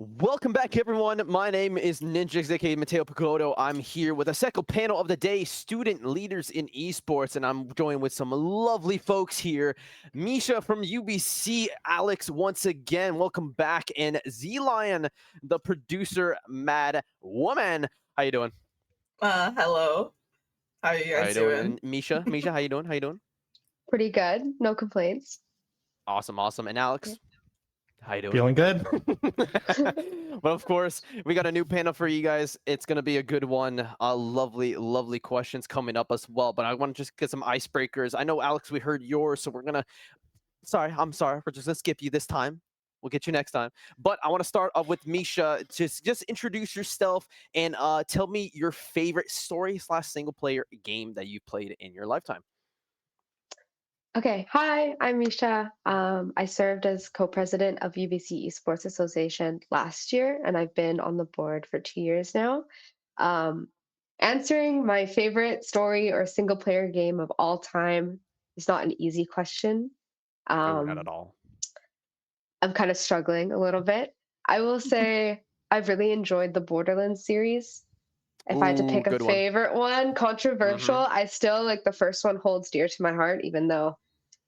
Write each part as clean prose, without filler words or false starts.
Welcome back, everyone. My name is Ninjx, aka Mateo Picotto. I'm here with a second panel of the day, student leaders in esports, and I'm joined with some lovely folks here. Misha from UBC, Alex once again, welcome back, and Zlion, the producer, Mad Woman. How you doing? Hello. How are you How guys you doing? doing, Misha? Misha, how you doing? How you doing? Pretty good. No complaints. Awesome, awesome. And Yeah. Alex, how you doing? Feeling good? But of course, we got a new panel for you guys. It's going to be a good one. Lovely, lovely questions coming up as well. But I want to just get some icebreakers. I know, Alex, we heard yours, so we're going to. Sorry, I'm sorry. We're just going to skip you this time. We'll get you next time. But I want to start off with Misha. Just introduce yourself and tell me your favorite story/ single player game that you played in your lifetime. Okay. Hi, I'm Misha. I served as co-president of UBC Esports Association last year, and I've been on the board for 2 years now. Um, Answering my favorite story or single player game of all time is not an easy question. Oh, not at Um, all. I'm kind of struggling a little bit. I will say I've really enjoyed the Borderlands series. If I had to Ooh, pick a good one. favorite one, controversial, I still like the first one holds dear to my heart, even though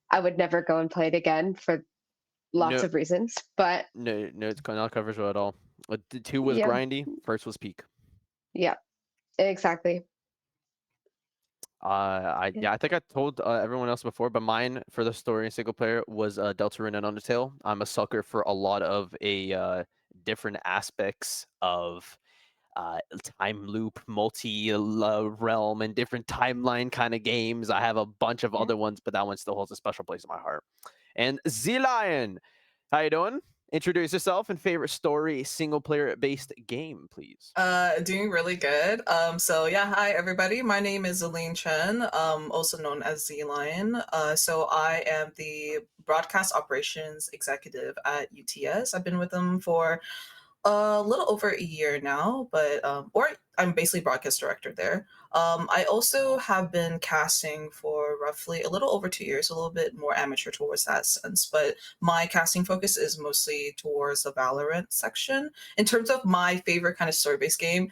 I would never go and play it again for lots No, of reasons. But no, it's not controversial at all. The two was yeah, grindy. First was peak. yeah, exactly. Yeah. I think I told everyone else before, but mine for the story and single player was Deltarune and Undertale. I'm a sucker for a lot of different aspects of time loop, multi realm, and different timeline kind of games. I have a bunch of Yeah. other ones, but that one still holds a special place in my heart. And Zlion, how you doing? Introduce yourself and favorite story single player based game, please. Doing really good. So yeah, hi everybody. My name is Zilin Chen, also known as Zlion. So I am the broadcast operations executive at UTS. I've been with them for a little over a year now, but or I'm basically broadcast director there. I also have been casting for roughly a little over 2 years, a little bit more amateur towards that sense. But my casting focus is mostly towards the Valorant section. In terms of my favorite kind of story-based game,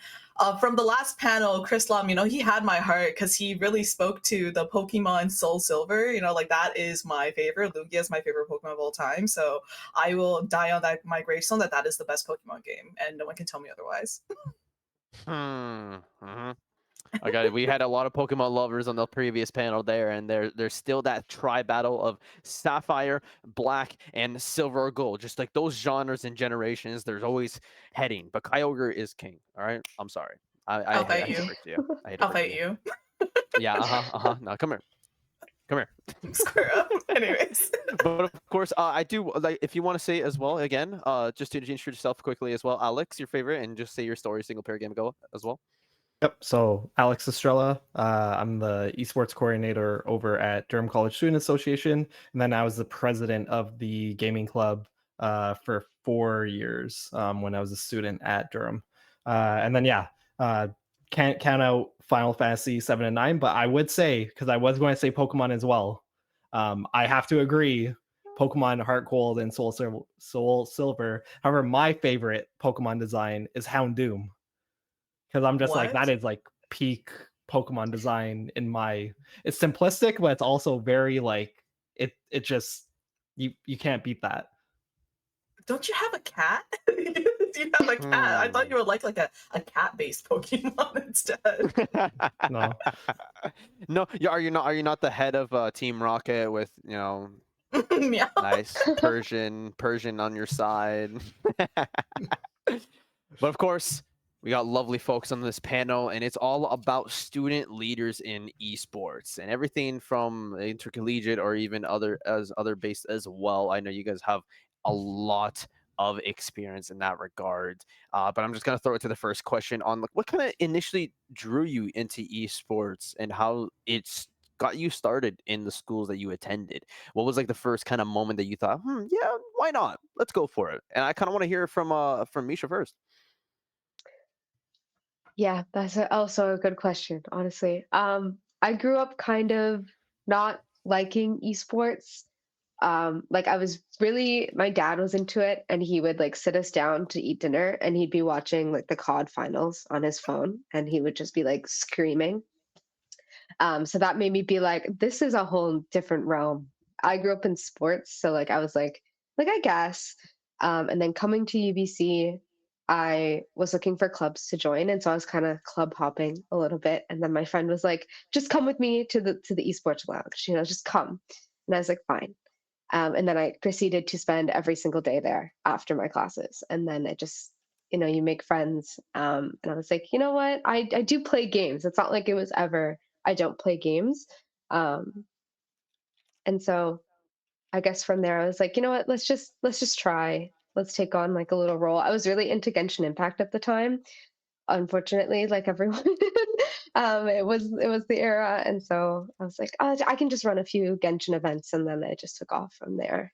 from the last panel, Chris Lam, he had my heart because he really spoke to the Pokemon Soul Silver. Like that is my favorite. Lugia is my favorite Pokemon of all time. So I will die on my gravestone that is the best Pokemon game, and no one can tell me otherwise. Hmm. Okay, we had a lot of Pokemon lovers on the previous panel there, and there's still that tri battle of Sapphire, Black, and Silver or Gold. Just like those genres and generations, there's always heading. But Kyogre is king. All right, I'm sorry. I I'll hate fight I hate to you. break it to you. I hate to I'll break it fight to you. you. Yeah. Now come here. Come here. Square up. Anyways. But of course, I do like if you want to say as well again, just to introduce yourself quickly as well, Alex, your favorite, and just say your story single player game go as well. Yep. So Alex Estrela, I'm the esports coordinator over at Durham College Student Association, and then I was the president of the gaming club for 4 years when I was a student at Durham. And then can't count out Final Fantasy 7 and 9, but I would say, because I was going to say Pokemon as well, I have to agree. Pokemon Heart Gold and Soul Silver. However, my favorite Pokemon design is Houndoom, because I'm just like, that What? is like peak Pokemon design in my. It's simplistic, but it's also very like it just you can't beat that. Don't you have a cat? You have a cat. I thought you would like a cat-based Pokemon instead. No. No, are you not the head of Team Rocket with Meow. nice Persian on your side? But of course, we got lovely folks on this panel, and it's all about student leaders in esports and everything from intercollegiate or even other based as well. I know you guys have a lot of experience in that regard. But I'm just gonna throw it to the first question on like what kind of initially drew you into esports and how it's got you started in the schools that you attended. What was like the first kind of moment that you thought, yeah, why not? Let's go for it. And I kind of want to hear from Misha first. Yeah, that's also a good question, honestly. I grew up kind of not liking esports. Like I was really, my dad was into it, and he would like sit us down to eat dinner, and he'd be watching like the COD finals on his phone, and he would just be like screaming. So that made me be like, this is a whole different realm. I grew up in sports, so like I was like I guess. And then coming to UBC, I was looking for clubs to join, and so I was kind of club hopping a little bit. And then my friend was like, "Just come with me to the esports lounge, just come." And I was like, "Fine." And then I proceeded to spend every single day there after my classes. And then it just, you make friends. And I was like, you know what? I do play games. It's not like it was ever, I don't play games. Um, and so I guess from there, I was like, you know what? Let's just try. Let's take on like a little role. I was really into Genshin Impact at the time. Unfortunately, like everyone, it was the era, and so I was like, oh, I can just run a few Genshin events, and then it just took off from there.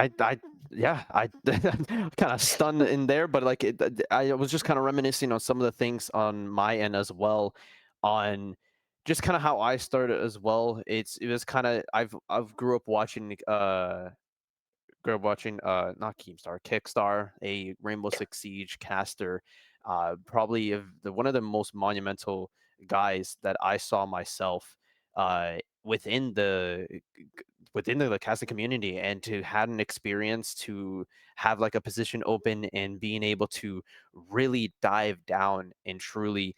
I yeah, I kind of stunned in there, but like I was just kind of reminiscing on some of the things on my end as well, on just kind of how I started as well. It was kind of I've grew up watching not Keemstar, Kickstar, a Rainbow Six Siege caster, probably one of the most monumental guys that I saw myself uh within the within the casting community, and to have an experience to have like a position open and being able to really dive down and truly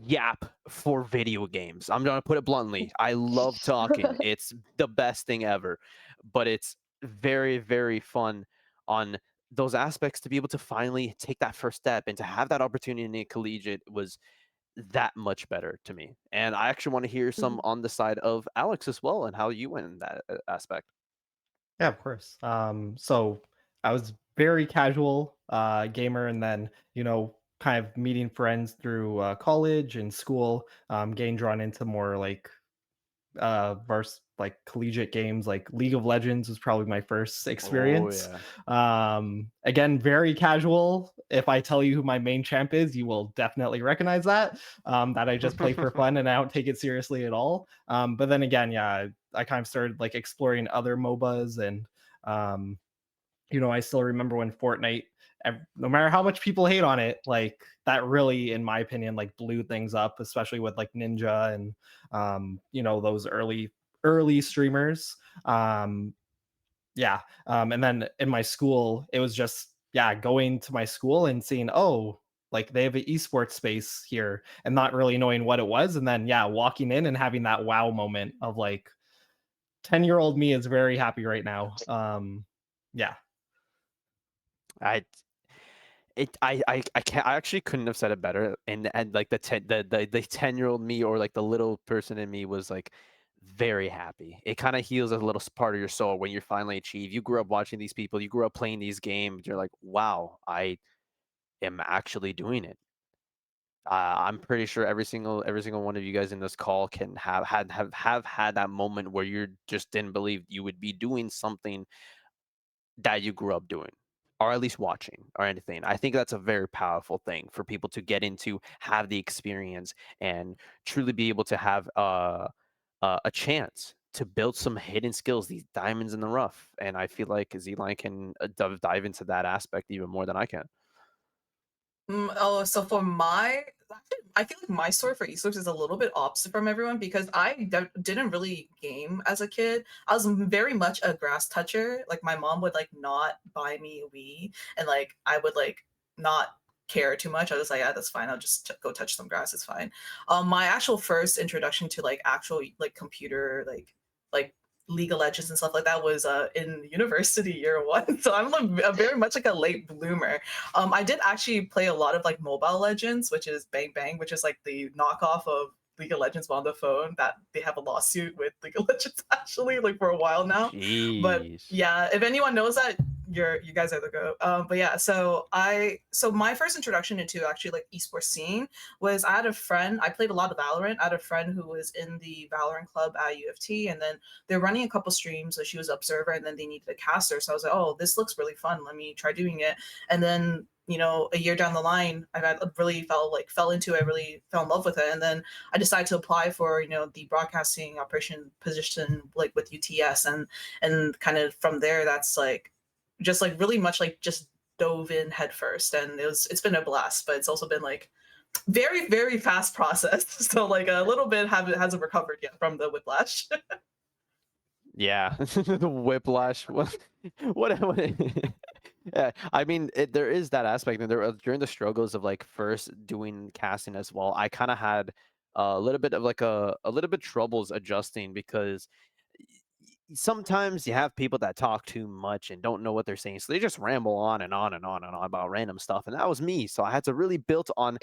yap for video games. I'm gonna put it bluntly. I love talking. It's the best thing ever. But it's very, very fun on those aspects to be able to finally take that first step, and to have that opportunity in collegiate was that much better to me. And I actually want to hear some Mhm. on the side of Alex as well, and how you went in that aspect. Yeah, of course. So I was very casual gamer, and then kind of meeting friends through college and school, getting drawn into more like like collegiate games. Like League of Legends was probably my first Oh experience. yeah. Again, very casual. If I tell you who my main champ is, you will definitely recognize that I just play for fun and I don't take it seriously at all. But then again, yeah, I kind of started like exploring other MOBAs, and um I still remember when Fortnite, no matter how much people hate on it, like that really, in my opinion, like blew things up, especially with like Ninja and those early streamers. Um, yeah. And then in my school, it was just going to my school and seeing, oh, like they have an esports space here, and not really knowing what it was, and then walking in and having that wow moment of like 10-year-old me is very happy right now. Yeah. I I can't, I actually couldn't have said it better. And like the 10-year-old me, or like the little person in me, was like very happy. It kind of heals a little part of your soul when you finally achieve. You grew up watching these people, you grew up playing these games. You're like, wow, I am actually doing it. I'm pretty sure every single one of you guys in this call can have had that moment where you just didn't believe you would be doing something that you grew up doing, or at least watching, or anything. I think that's a very powerful thing for people to get into, have the experience, and truly be able to have a chance to build some hidden skills, these diamonds in the rough. And I feel like Zline can dive into that aspect even more than I can. Oh, so for I feel like my story for esports is a little bit opposite from everyone, because didn't really game as a kid. I was very much a grass toucher. Like my mom would like not buy me a Wii, and like I would like not care too much. I was like, yeah, that's fine. I'll just go touch some grass. It's fine. My actual first introduction to like actual like computer like League of Legends and stuff like that was in university year one. So I'm very much like a late bloomer. I did actually play a lot of like Mobile Legends, which is Bang Bang, which is like the knockoff of League of Legends on the phone. That they have a lawsuit with League of Legends actually, like for a while now. But Jeez. yeah, if anyone knows that, you guys are the go. But yeah, so my first introduction into actually like esports scene was I had a friend. I played a lot of Valorant. I had a friend who was in the Valorant club at UFT, and then they're running a couple streams. So she was observer, and then they needed a caster. So I was like, oh, this looks really fun. Let me try doing it. And then a year down the line, I really fell into it. Really fell in love with it, and then I decided to apply for the broadcasting operation position like with UTS, and kind of from there, that's like just like really much like just dove in headfirst, and it's been a blast, but it's also been like very very fast process. So like a little bit hasn't recovered yet from the whiplash. Yeah, the whiplash. What yeah, I mean, there is that aspect, and during the struggles of like first doing casting as well, I kind of had a little bit of like a little bit troubles adjusting because sometimes you have people that talk too much and don't know what they're saying, so they just ramble on and on and on and on about random stuff, and that was me. So I had to really build on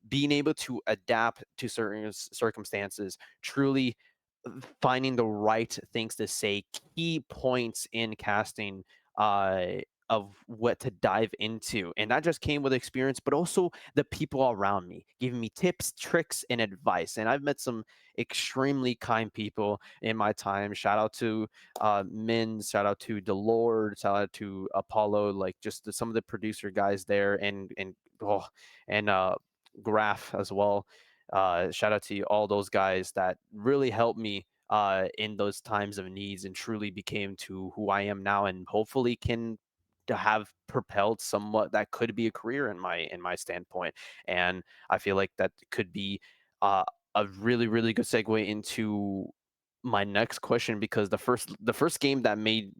being able to adapt to certain circumstances, truly finding the right things to say, key points in casting uh, of what to dive into. And that just came with experience, but also the people around me giving me tips, tricks, and advice. And I've met some extremely kind people in my time. Shout out to Min, shout out to Delord, shout out to Apollo, like just some of the producer guys there, and Graph as well. Shout out to all those guys that really helped me in those times of needs and truly became to who I am now, and hopefully can to have propelled somewhat that could be a career in my standpoint. And I feel like that could be uh, a really really good segue into my next question, because the first game that made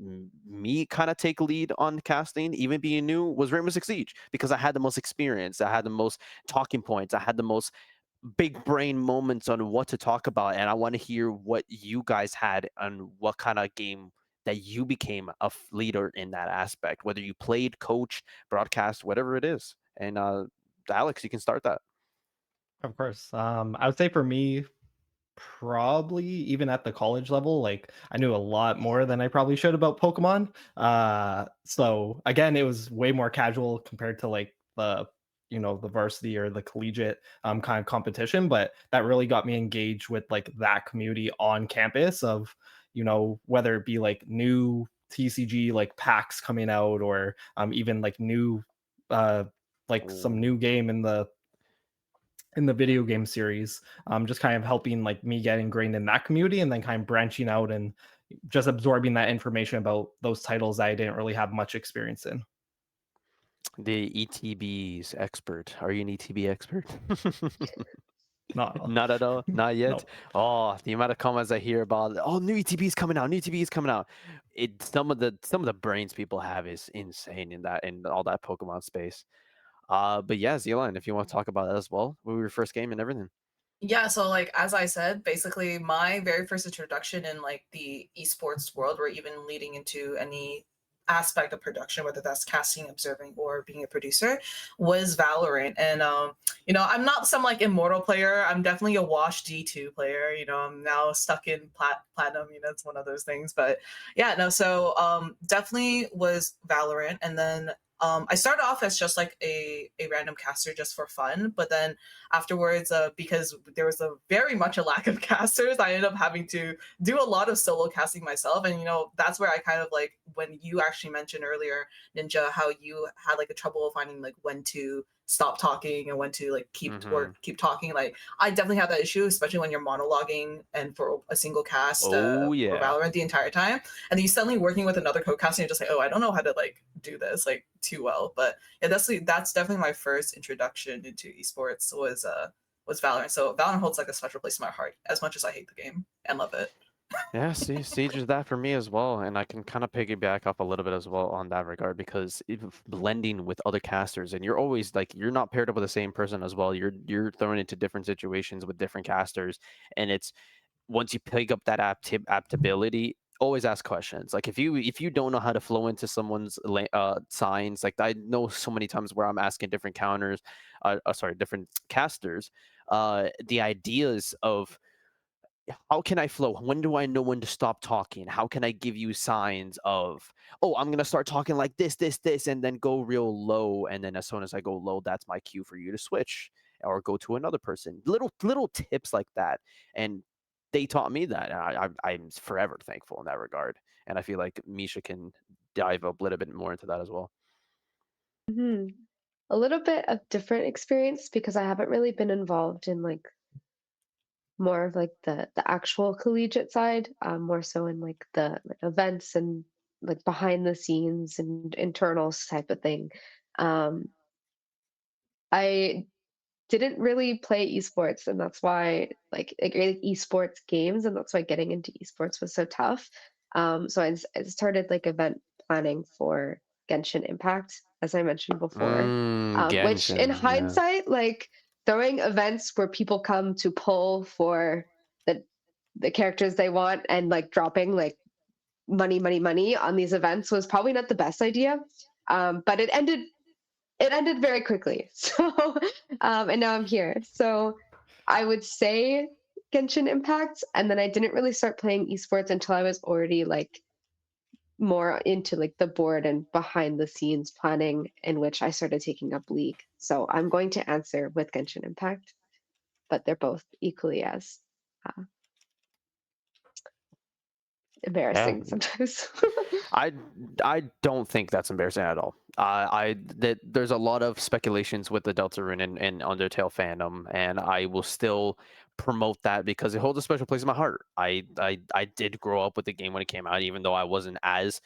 me kind of take lead on casting, even being new, was Rainbow Six Siege, because I had the most experience, I had the most talking points, I had the most big brain moments on what to talk about, and I want to hear what you guys had on what kind of game that you became a leader in that aspect, whether you played, coach, broadcast, whatever it is. And Alex, you can start that. Of course. I would say for me, probably even at the college level, like I knew a lot more than I probably should about Pokemon. So again, it was way more casual compared to like the varsity or the collegiate kind of competition, but that really got me engaged with like that community on campus of whether it be like new TCG like packs coming out, or even like new uh like some Ooh. new game in the video game series, just kind of helping like me get ingrained in that community, and then kind of branching out and just absorbing that information about those titles that I didn't really have much experience in. The ETB's expert. Are you an ETB expert? No, Not at all. Not yet. no, Oh, the amount of comments I hear about, oh, new ETB is coming out. New ETB is coming out. Some of the brains people have is insane in all that Pokemon space. But yeah, Zlion, if you want to talk about that as well, what was your first game and everything? Yeah, so like as I said, basically my very first introduction in like the esports world, or even leading into any aspect of production, whether that's casting, observing, or being a producer, was Valorant. And I'm not some like immortal player. I'm definitely a wash D2 player. I'm now stuck in platinum. It's one of those things. But yeah, no. So definitely was Valorant, and then I started off as just like a random caster just for fun, but then afterwards, because there was a very much a lack of casters, I ended up having to do a lot of solo casting myself. And that's where I kind of like, when you actually mentioned earlier, Ninja, how you had like a trouble finding like when to stop talking and when to like Mm-hmm. keep talking. Like I definitely have that issue, especially when you're monologuing and for a single cast Oh for yeah. Valorant the entire time, and then you suddenly working with another co-caster, and you're just like, oh, I don't know how to like do this like too well. But yeah, that's definitely my first introduction into esports was Valorant. So Valorant holds like a special place in my heart, as much as I hate the game and love it. Yeah, see, Siege is that for me as well, and I can kind of piggyback up a little bit as well on that regard, because even blending with other casters, and you're always like you're not paired up with the same person as well. You're thrown into different situations with different casters, and it's once you pick up that aptability, always ask questions. Like if you don't know how to flow into someone's signs, like I know so many times where I'm asking different counters, different casters, the ideas of how can I flow? When do I know when to stop talking? How can I give you signs of, oh, I'm gonna start talking like this, and then go real low, and then as soon as I go low, that's my cue for you to switch or go to another person. Little tips like that, and they taught me that. And I'm forever thankful in that regard, and I feel like Misha can dive a little bit more into that as well. Mhm. A little bit of different experience because I haven't really been involved in like more of like the actual collegiate side, more so in like the like, events and like behind the scenes and internals type of thing. Um, I didn't really play esports, and that's why like esports games, and that's why getting into esports was so tough. So I started like event planning for Genshin Impact, as I mentioned before, which in Genshin, yeah. hindsight, like throwing events where people come to pull for the the characters they want and like dropping like money on these events was probably not the best idea. But it ended very quickly. So, and now I'm here. So, I would say Genshin Impact, and then I didn't really start playing esports until I was already like more into like the board and behind the scenes planning, in which I started taking up League. So, I'm going to answer with Genshin Impact, but they're both equally as uh, Yeah. embarrassing sometimes. I I don't think that's embarrassing at all. There's a lot of speculations with the Deltarune and Undertale fandom, and I will still promote that because it holds a special place in my heart. I did grow up with the game when it came out, even though I wasn't as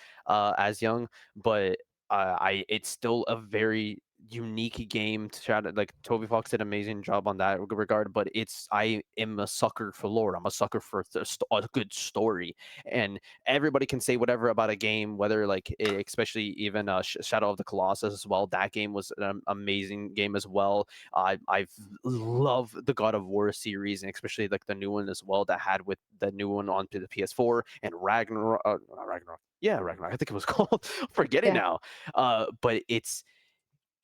young, but I it's still a very unique game to shout out. Like Toby Fox did an amazing job on that regard, but I am a sucker for lore. I'm a sucker for a good story, and everybody can say whatever about a game, whether like especially even Shadow of the Colossus as well. That game was an amazing game as well. I've loved the God of War series, and especially like the new one as well that had with the new one onto the PS4 and Ragnarok. Not Ragnarok. Yeah, Ragnarok. I think it was called. Forgetting Yeah. now. But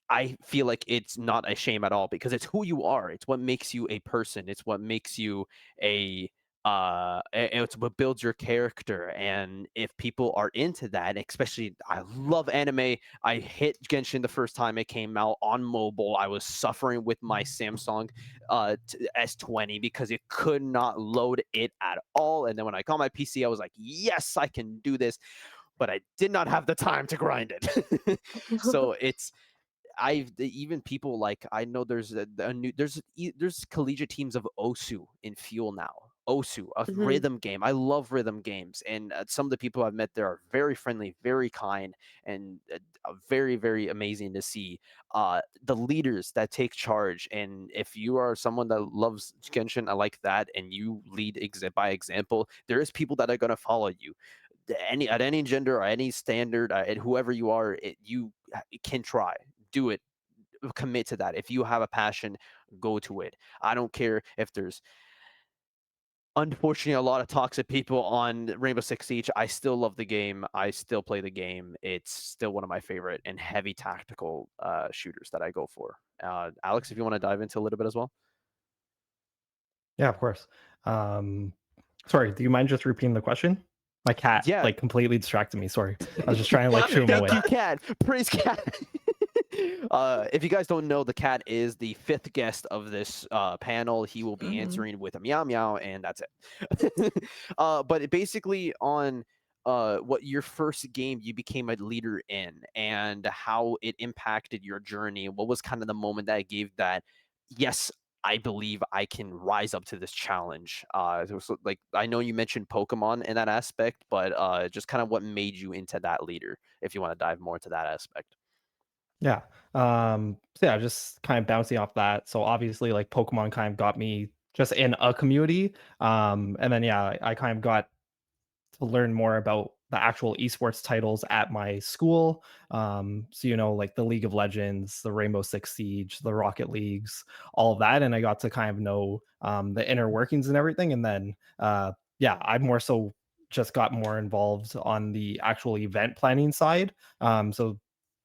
I feel like it's not a shame at all because it's who you are. It's what makes you a person. It's what makes you a it's what builds your character. And if people are into that, especially I love anime. I hit Genshin the first time it came out on mobile. I was suffering with my Samsung S20 because it could not load it at all. And then when I got my PC, I was like, yes, I can do this. But I did not have the time to grind it. So it's even people like I know a new there's collegiate teams of Osu in Fuel now. Osu, a Mhm. rhythm game. I love rhythm games, and some of the people I've met there are very friendly, very kind, and very amazing to see. The leaders that take charge, and if you are someone that loves Genshin, I like that, and you lead by example, there is people that are gonna follow you at any gender or any standard, whoever you are, you can try, do it, commit to that. If you have a passion, go to it. I don't care if there's unfortunately a lot of toxic people on Rainbow Six Siege. I still love the game. I still play the game. It's still one of my favorite and heavy tactical shooters that I go for. Alex, if you want to dive into a little bit as well. Yeah, of course. Um, sorry, do you mind just repeating the question? My cat Yeah. like completely distracted me. Sorry, I was just trying to like shoo him Thank away. you, Cat. Praise Cat. If you guys don't know, the cat is the fifth guest of this panel. He will be Mhm. answering with a meow meow, and that's it. But basically, on what your first game you became a leader in, and how it impacted your journey. What was kind of the moment that gave that? Yes, I believe I can rise up to this challenge. So, like I know you mentioned Pokemon in that aspect, but just kind of what made you into that leader. If you want to dive more into that aspect. Yeah. So yeah, just kind of bouncing off that. So obviously, like Pokemon kind of got me just in a community. And then yeah, I kind of got to learn more about the actual esports titles at my school. So like the League of Legends, the Rainbow Six Siege, the Rocket Leagues, all of that, and I got to kind of know the inner workings and everything. And then yeah, I more so just got more involved on the actual event planning side. So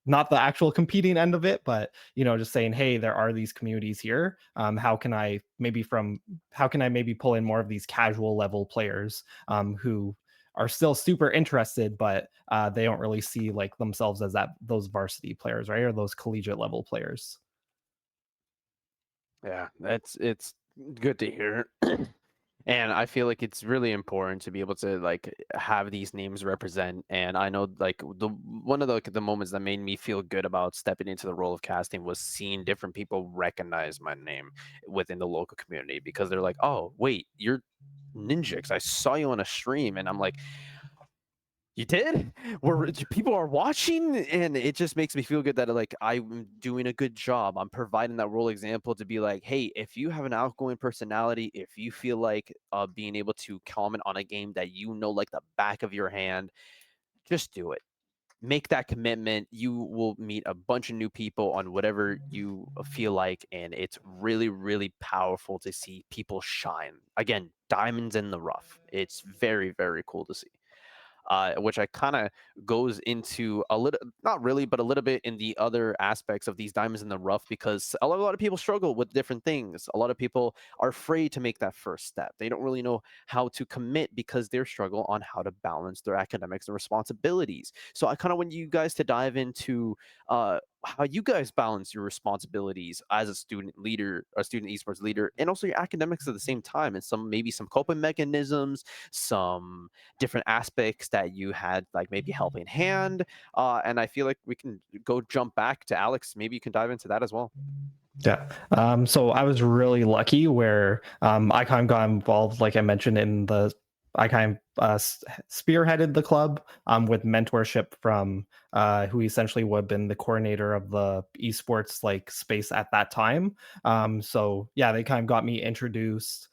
not the actual competing end of it, but just saying, hey, there are these communities here. How can I maybe pull in more of these casual level players who are still super interested, but they don't really see like themselves as those varsity players, right, or those collegiate level players. Yeah, it's good to hear. And I feel like it's really important to be able to like have these names represent. And I know like the one of the moments that made me feel good about stepping into the role of casting was seeing different people recognize my name within the local community, because they're like, "Oh, wait, you're Ninjx. I saw you on a stream." And I'm like, "You did? Where people are watching?" And it just makes me feel good that like I'm doing a good job. I'm providing that role example to be like, hey, if you have an outgoing personality, if you feel like being able to comment on a game that like the back of your hand, just do it. Make that commitment. You will meet a bunch of new people on whatever you feel like, and it's really, really powerful to see people shine. Again, diamonds in the rough. It's very, very cool to see, which I kind of goes into a little, not really, but a little bit in the other aspects of these diamonds in the rough, because a lot of people struggle with different things. A lot of people are afraid to make that first step. They don't really know how to commit because they're struggle on how to balance their academics and responsibilities. So I kind of want you guys to dive into how you guys balance your responsibilities as a student leader, a student esports leader, and also your academics at the same time, and maybe some coping mechanisms, some different aspects that you had, like maybe helping hand. And I feel like we can jump back to Alex. Maybe you can dive into that as well. Yeah. So I was really lucky where I kind of got involved, like I mentioned, I kind of spearheaded the club with mentorship from who essentially would have been the coordinator of the esports like space at that time. So yeah, they kind of got me introduced.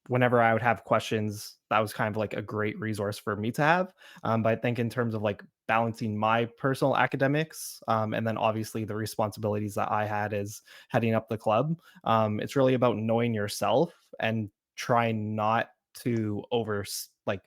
Whenever I would have questions, that was kind of like a great resource for me to have. But I think in terms of like balancing my personal academics, and then obviously the responsibilities that I had as heading up the club, it's really about knowing yourself and trying not to like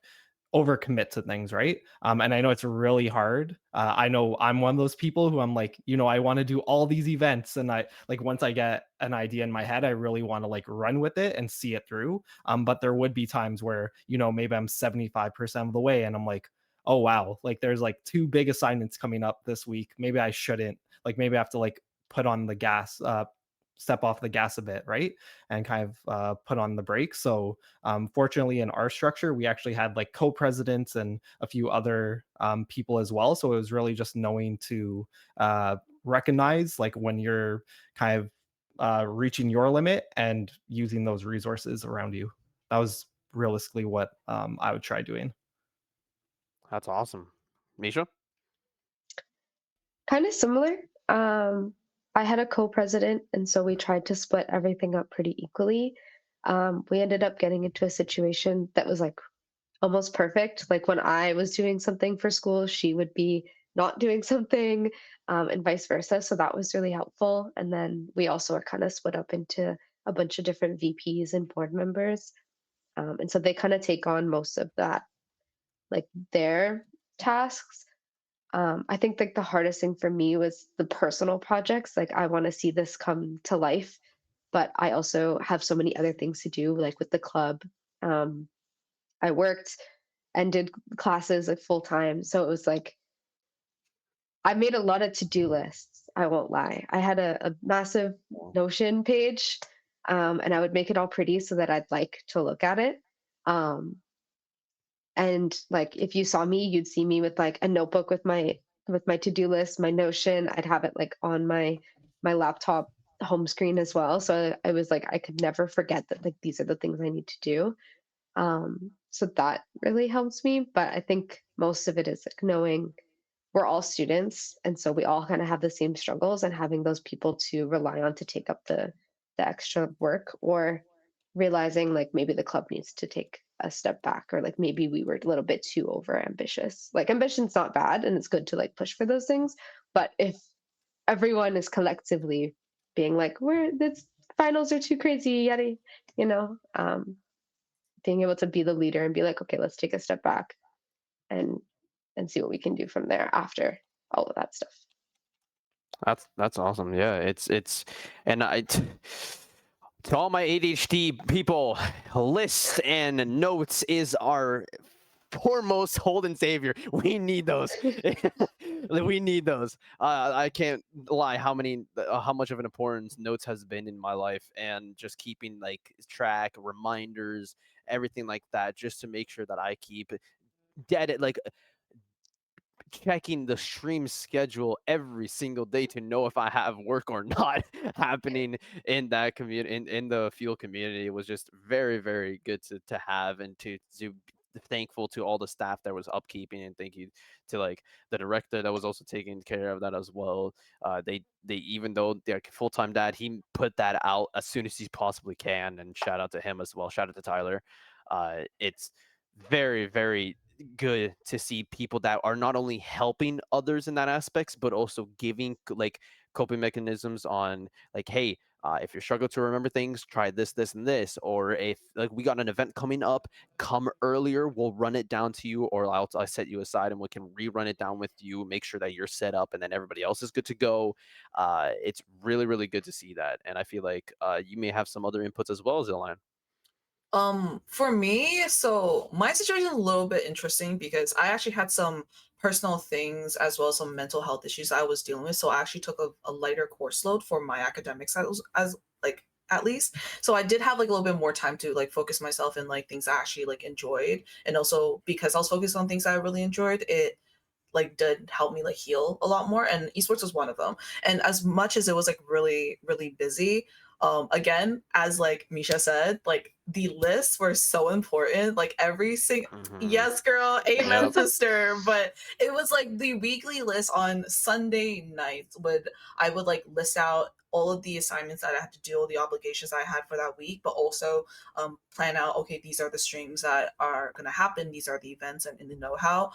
overcommit to things, right? And I know it's really hard. I know I'm one of those people who I'm like, I want to do all these events, and I like once I get an idea in my head, I really want to like run with it and see it through. But there would be times where maybe I'm 75% of the way, and I'm like, oh wow, like there's like two big assignments coming up this week. Maybe I shouldn't. Like maybe I have to like put on the gas, step off the gas a bit, right? And kind of put on the brakes. So fortunately, in our structure, we actually had like co-presidents and a few other people as well. So it was really just knowing to recognize like when you're kind of reaching your limit and using those resources around you. That was realistically what I would try doing. That's awesome. Misha? Kind of similar. I had a co-president, and so we tried to split everything up pretty equally. We ended up getting into a situation that was like almost perfect. Like when I was doing something for school, she would be not doing something, and vice versa. So that was really helpful. And then we also are kind of split up into a bunch of different VPs and board members. And so they kind of take on most of that, like their tasks. I think like the hardest thing for me was the personal projects. Like I want to see this come to life, but I also have so many other things to do, like with the club. Um, I worked and did classes like full time. So it was like I made a lot of to-do lists. I won't lie. I had a massive Notion page, and I would make it all pretty so that I'd like to look at it. Um, and like if you saw me, you'd see me with like a notebook with my to-do list, my Notion. I'd have it like on my laptop home screen as well. So I was like I could never forget that like these are the things I need to do. So that really helps me. But I think most of it is like knowing we're all students, and so we all kind of have the same struggles, and having those people to rely on to take up the extra work, or realizing like maybe the club needs to take a step back, or like maybe we were a little bit too over ambitious. Like ambition's not bad, and it's good to like push for those things, but if everyone is collectively being like we're this finals are too crazy, yada, you know um being able to be the leader and be like, okay, let's take a step back and see what we can do from there after. all of that stuff. That's awesome. Yeah, it's and to all my ADHD people, lists and notes is our foremost hold and savior. We need those. We need those. I can't lie how much of an importance notes has been in my life, and just keeping like track, reminders, everything like that, just to make sure that I keep dead like checking the stream schedule every single day to know if I have work or not happening in that community, in the field community. It was just very, very good to have, and to be thankful to all the staff that was upkeeping, and thank you to like the director that was also taking care of that as well. They even though they're full-time dad, he put that out as soon as he possibly can, and shout out to him as well. Shout out to Tyler. It's very, very good to see people that are not only helping others in that aspects, but also giving like coping mechanisms on like, hey, if you're struggling to remember things, try this, this, and this. Or if like we got an event coming up, come earlier, we'll run it down to you, or I set you aside and we can rerun it down with you, make sure that you're set up, and then everybody else is good to go. It's really, really good to see that, and I feel like you may have some other inputs as well, Zilin. For me, so my situation is a little bit interesting because I actually had some personal things as well as some mental health issues I was dealing with. So I actually took a lighter course load for my academics as like at least. So I did have like a little bit more time to like focus myself in like things I actually like enjoyed. And also because I was focused on things I really enjoyed, it like did help me like heal a lot more, and esports was one of them. And as much as it was like really really busy, again, as like Misha said, like the lists were so important, like every single yes girl, amen Yep. sister. But it was like the weekly list on Sunday nights I would like list out all of the assignments that I had to do, all the obligations I had for that week, but also plan out, okay, these are the streams that are going to happen, these are the events, and the know-how.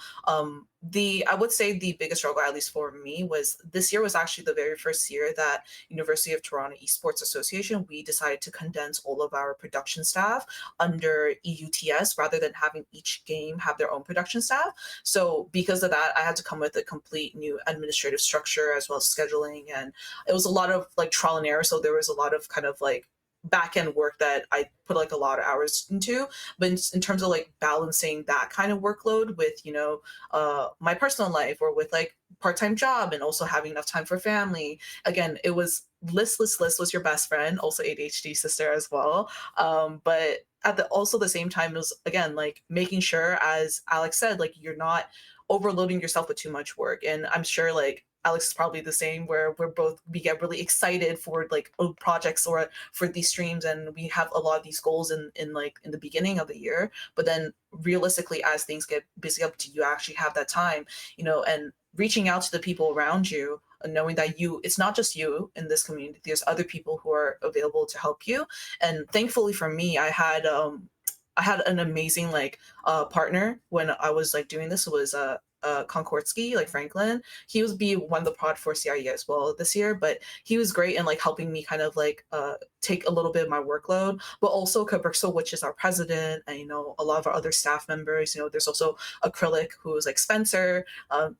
The I would say the biggest struggle, at least for me, was this year was actually the very first year that University of Toronto Esports Association, we decided to condense all of our production staff under EUTS rather than having each game have their own production staff. So because of that, I had to come with a complete new administrative structure as well as scheduling, and it was a lot of like trial and error. So there was a lot of kind of like back end work that I put like a lot of hours into. But in terms of like balancing that kind of workload with, my personal life, or with like part-time job, and also having enough time for family, again, it was list was your best friend, also ADHD sister as well. But at the same time, it was again like making sure, as Alex said, like you're not overloading yourself with too much work. And I'm sure like Alex is probably the same, where we get really excited for like projects or for these streams, and we have a lot of these goals in the beginning of the year. But then realistically, as things get busy up to you actually have that time, and reaching out to the people around you, and knowing that it's not just you in this community, there's other people who are available to help you. And thankfully for me, I had an amazing like partner when I was like doing this. It was Konkordsky, like Franklin. He was won the prod for CIE as well this year, but he was great in like helping me kind of like take a little bit of my workload. But also Kabrixo, which is our president, and a lot of our other staff members. There's also Acrylic, who is like Spencer,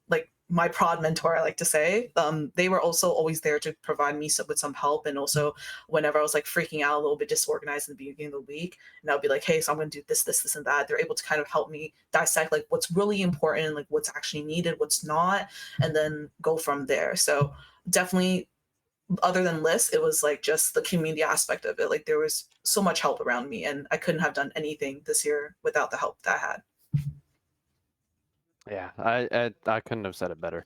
like my prod mentor, I like to say. They were also always there to provide me with some help, and also whenever I was like freaking out, a little bit disorganized in the beginning of the week, and I'll be like, hey, so I'm going to do this, and that. They're able to kind of help me dissect like what's really important, like what's actually needed, what's not, and then go from there. So definitely, other than lists, it was like just the community aspect of it. Like there was so much help around me, and I couldn't have done anything this year without the help that I had. Yeah, I couldn't have said it better.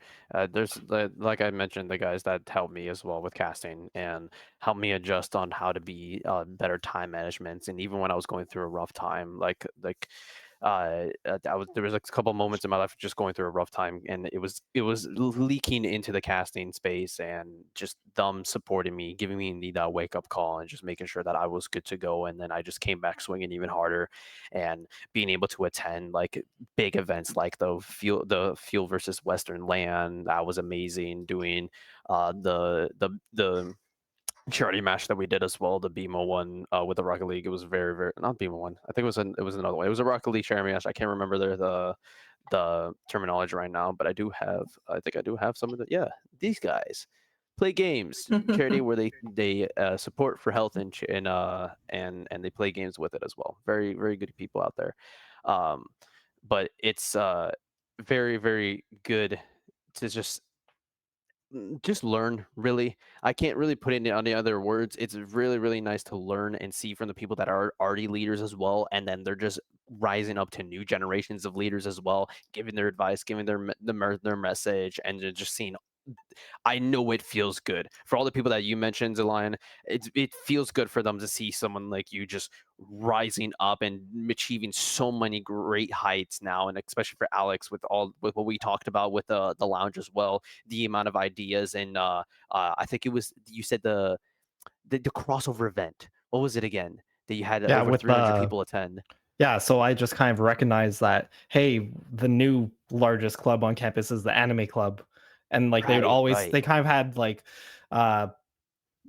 There's like I mentioned, the guys that helped me as well with casting and helped me adjust on how to be better time management. And even when I was going through a rough time, there was a couple moments in my life just going through a rough time, and it was leaking into the casting space, and just them supporting me, giving me the wake up call, and just making sure that I was good to go. And then I just came back swinging even harder, and being able to attend like big events like the Fuel versus Western Land. That was amazing. Doing the charity match that we did as well, the BMO one with the Rocket League. It was very, very not BMO one. I think it was another one. It was a Rocket League charity match. I can't remember the terminology right now, but I think I do have some of the, yeah, these guys play games charity where they support for health and they play games with it as well. Very very good people out there. Um, but it's very very good to just learn, really. I can't really put it in any other words. It's really really nice to learn and see from the people that are already leaders as well, and then they're just rising up to new generations of leaders as well, giving their advice, giving their message, and then just seeing. I know it feels good for all the people that you mentioned, Zlion. It feels good for them to see someone like you just rising up and achieving so many great heights now, and especially for Alex with what we talked about with the lounge as well, the amount of ideas and I think it was you said the crossover event. What was it again? That you had Yeah, over with 300 people attend. yeah, so I just kind of recognized that, hey, the new largest club on campus is the anime club. And like Right, right. they kind of had like uh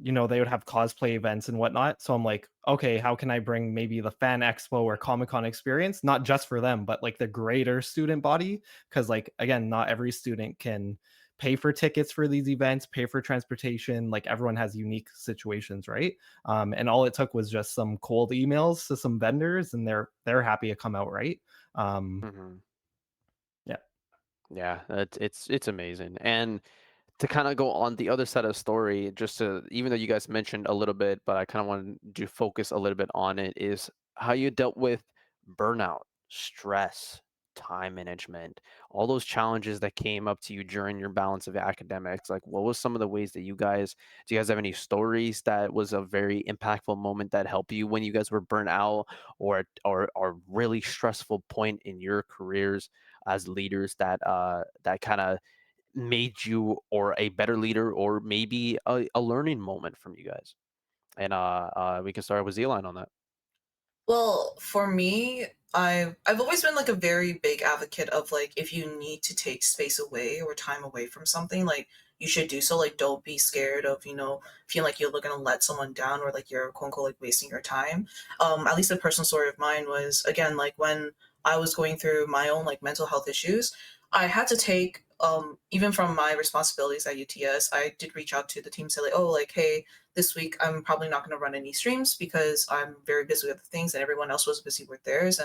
they would have cosplay events and whatnot. So I'm like, okay, how can I bring maybe the fan expo or Comic Con experience, not just for them, but like the greater student body? Because like again, not every student can pay for tickets for these events, pay for transportation. Like everyone has unique situations, right? And all it took was just some cold emails to some vendors, and they're happy to come out, right? Um, Hmm. yeah. Yeah, it's amazing. And to kind of go on the other side of the story, just to, even though you guys mentioned a little bit, but I kind of wanted to focus a little bit on it, is how you dealt with burnout, stress, time management, all those challenges that came up to you during your balance of academics. Like, what was some of the ways that do you guys have any stories that was a very impactful moment that helped you when you guys were burnt out, or really stressful point in your careers as leaders that kind of made you or a better leader or maybe a learning moment from you guys? And we can start with Zline on that. Well, for me, I've always been like a very big advocate of like if you need to take space away or time away from something, like you should do so. Like don't be scared of, feeling like you're gonna let someone down or like you're quote unquote like wasting your time. At least a personal story of mine was again like when I was going through my own like mental health issues, I had to take even from my responsibilities at UTS, I did reach out to the team, say like, oh, like, hey, this week I'm probably not going to run any streams because I'm very busy with other things and everyone else was busy with theirs,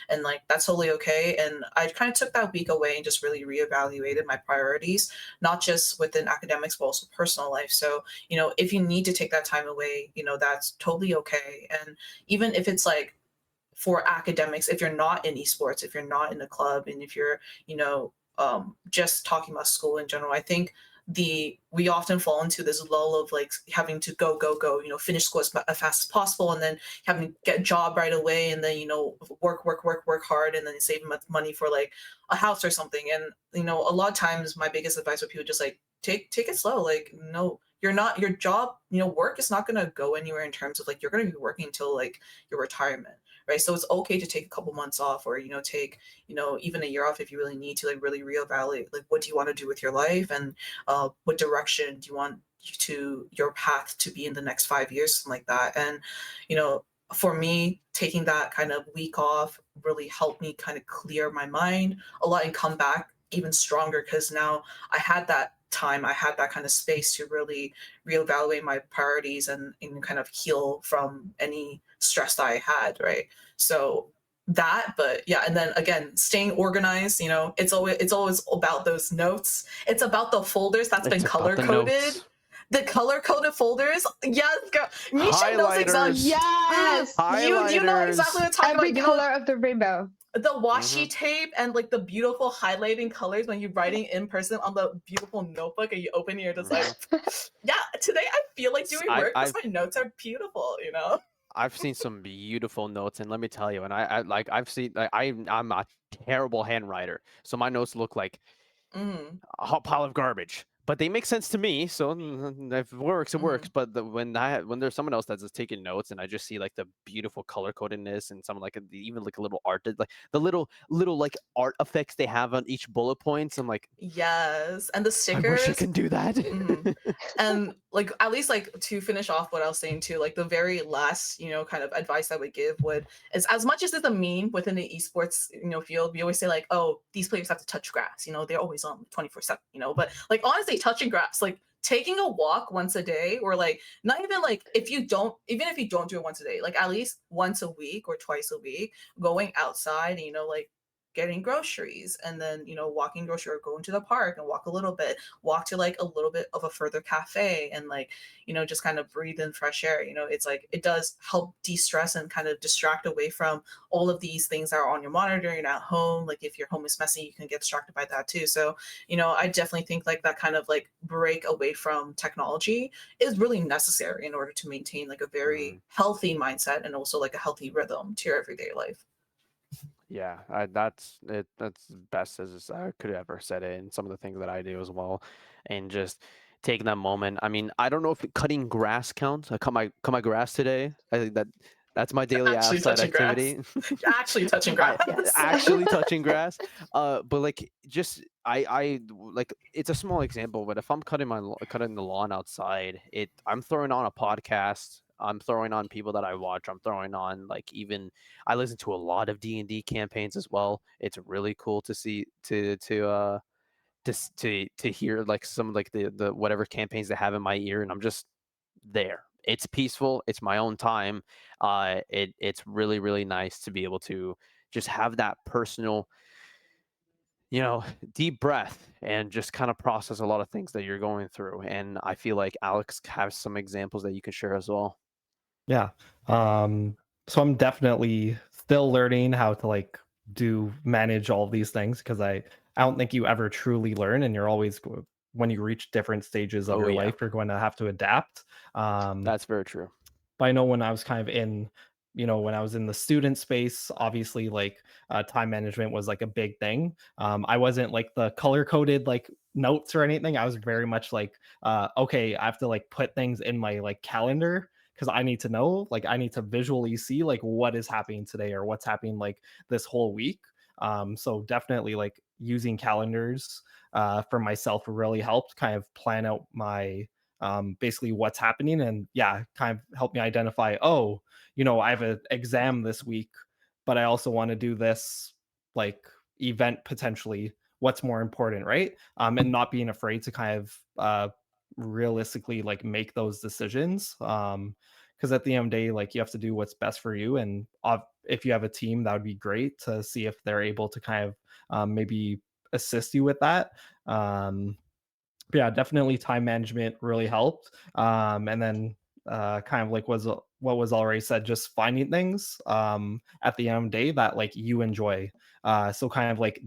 and like that's totally okay. And I kind of took that week away and just really reevaluated my priorities, not just within academics but also personal life. So if you need to take that time away, that's totally okay. And even if it's like for academics, if you're not in esports, if you're not in a club, and if you're just talking about school in general, I think we often fall into this lull of like having to go, finish school as fast as possible, and then having to get a job right away, and then work hard, and then save money for like a house or something. And a lot of times my biggest advice would people just like take it slow. Like no, you're not your job, work is not going to go anywhere in terms of like you're going to be working until like your retirement, right? So it's okay to take a couple months off, or take even a year off if you really need to, like really reevaluate like what do you want to do with your life, and what direction do you want your path to be in the next 5 years, something like that. And for me, taking that kind of week off really helped me kind of clear my mind a lot and come back even stronger, because now I had that time, I had that kind of space to really reevaluate my priorities and kind of heal from any stress that I had, right? So that, but yeah, and then again, staying organized, it's always about those notes. It's about the folders that's been It's about color the coded. notes. The color coded folders. Yes, girl. Misha knows exactly. Highlighters. Yes, You know exactly Highlighters. what I'm talking every about. color of the rainbow. The Hmm. washi tape and like the beautiful highlighting colors when you're writing in person on the beautiful notebook and you open it, you're just like, Hmm. yeah, today I feel like doing I, work because I've my notes are beautiful. I've seen some beautiful notes, and let me tell you, and I like I've seen like I'm a terrible handwriter, so my notes look like Mm. a hot pile of garbage. but they make sense to me. So if it works, it works. But when there's someone else that's just taking notes, and I just see like the beautiful color codedness and some like even like a little art, like the little like art effects they have on each bullet points, I'm like, Yes, and the I wish I stickers. could do that. And like at least like to finish off what I was saying too, like the very last kind of advice I would give is, as much as it's a meme within the esports field, we always say like, oh, these players have to touch grass, they're always on 24/7, but like honestly, touching grass, like taking a walk once a day, or like not even like even if you don't do it once a day, like at least once a week or twice a week, going outside, like getting groceries, and then walking grocery, or going to the park and walk a little bit, walk to like a little bit of a further cafe, and like just kind of breathe in fresh air. It's like it does help de-stress and kind of distract away from all of these things that are on your monitor and at home. Like if your home is messy, you can get distracted by that too. So I definitely think like that kind of like break away from technology is really necessary in order to maintain like a very healthy mindset, and also like a healthy rhythm to your everyday life. Yeah, that's it. That's best as I could have ever said it, and some of the things that I do as well, and just taking that moment. I mean, I don't know if cutting grass counts. I cut my grass today. I think that's my daily Actually outside touching grass. activity. Actually touching I grass. actually touching grass. But like just I like it's a small example, but if I'm cutting the lawn outside, I'm throwing on a podcast. I'm throwing on people that I watch. I'm throwing on like even I listen to a lot of D&D campaigns as well. It's really cool to see to hear like some like the whatever campaigns they have in my ear, and I'm just there. It's peaceful. It's my own time. It's really really nice to be able to just have that personal, deep breath and just kind of process a lot of things that you're going through. And I feel like Alex has some examples that you can share as well. Yeah. So I'm definitely still learning how to like manage all of these things, because I don't think you ever truly learn, and you're always when you reach different stages of Oh your yeah, life, you're going to have to adapt. that's very true. But I know when I was kind of when I was in the student space, obviously like time management was like a big thing. I wasn't like the color coded like notes or anything. I was very much like, okay, I have to like put things in my like calendar, because I need to know, like I need to visually see like what is happening today or what's happening like this whole week. So definitely like using calendars for myself really helped kind of plan out my basically what's happening, and yeah, kind of help me identify, oh, I have an exam this week, but I also want to do this like event potentially. What's more important, right? And not being afraid to kind of realistically like make those decisions. Because at the end of the day, like you have to do what's best for you, and if you have a team, that would be great to see if they're able to kind of maybe assist you with that. But yeah, definitely time management really helped. And then kind of like what was already said, just finding things at the end of the day that like you enjoy. So kind of like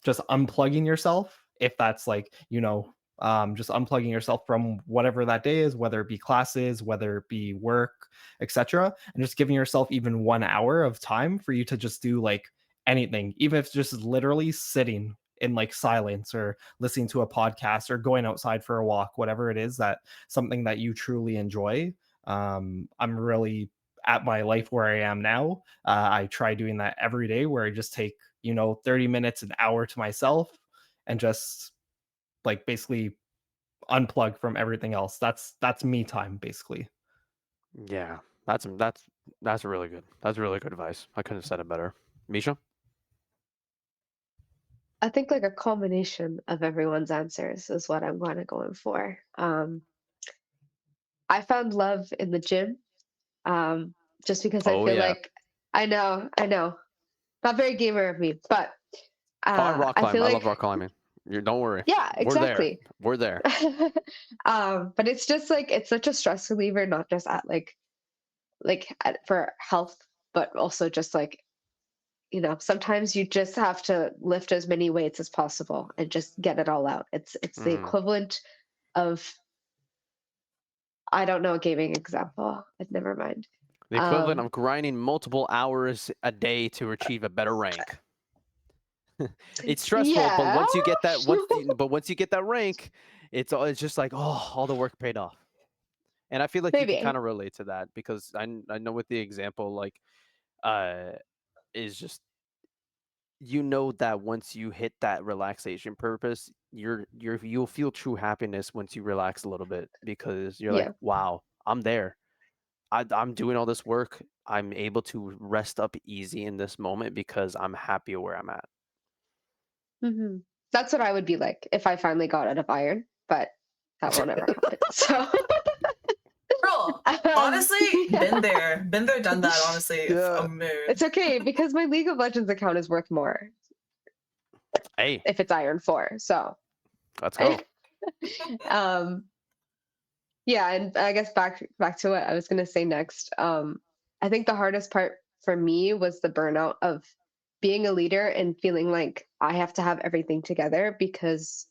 just unplugging yourself, if that's like just unplugging yourself from whatever that day is, whether it be classes, whether it be work, etc., and just giving yourself even 1 hour of time for you to just do like anything, even if it's just literally sitting in like silence, or listening to a podcast, or going outside for a walk, whatever it is, that something that you truly enjoy. I'm really at my life where I am now. I try doing that every day, where I just take 30 minutes, an hour to myself, and just like basically unplug from everything else. That's me time basically. Yeah, that's really good. That's really good advice. I couldn't have said it better. Misha? I think like a combination of everyone's answers is what I'm kind of going for. I found love in the gym, just because I Oh feel yeah. like I know, not very gamer of me, but Oh, I rock I climb. feel I love like rock climbing. Don't worry. yeah, We're there. exactly. We're there. But it's just like it's such a stress reliever, not just at for health, but also just like sometimes you just have to lift as many weights as possible and just get it all out. It's the Mhm. equivalent of, I don't know a gaming example, but never mind. The equivalent of grinding multiple hours a day to achieve a better rank. It's stressful, but Yeah. once you get that rank, it's just like, oh, all the work paid off. And I feel like you can Maybe. kind of relate to that because I know with the example like uh is just you know that once you hit that relaxation purpose, you'll feel true happiness once you relax a little bit because you're like, Yeah. wow, I'm there. I'm doing all this work. I'm able to rest up easy in this moment because I'm happy where I'm at. Hmm. That's what I would be like if I finally got out of iron, but that will never happen. So, Bro, honestly, yeah. been there, done that. Honestly, if Yeah. a mood. It's okay because my League of Legends account is worth more Hey, if it's Iron 4. So, let's go. um, yeah, and I guess back to what I was gonna say next. I think the hardest part for me was the burnout of being a leader and feeling like I have to have everything together because,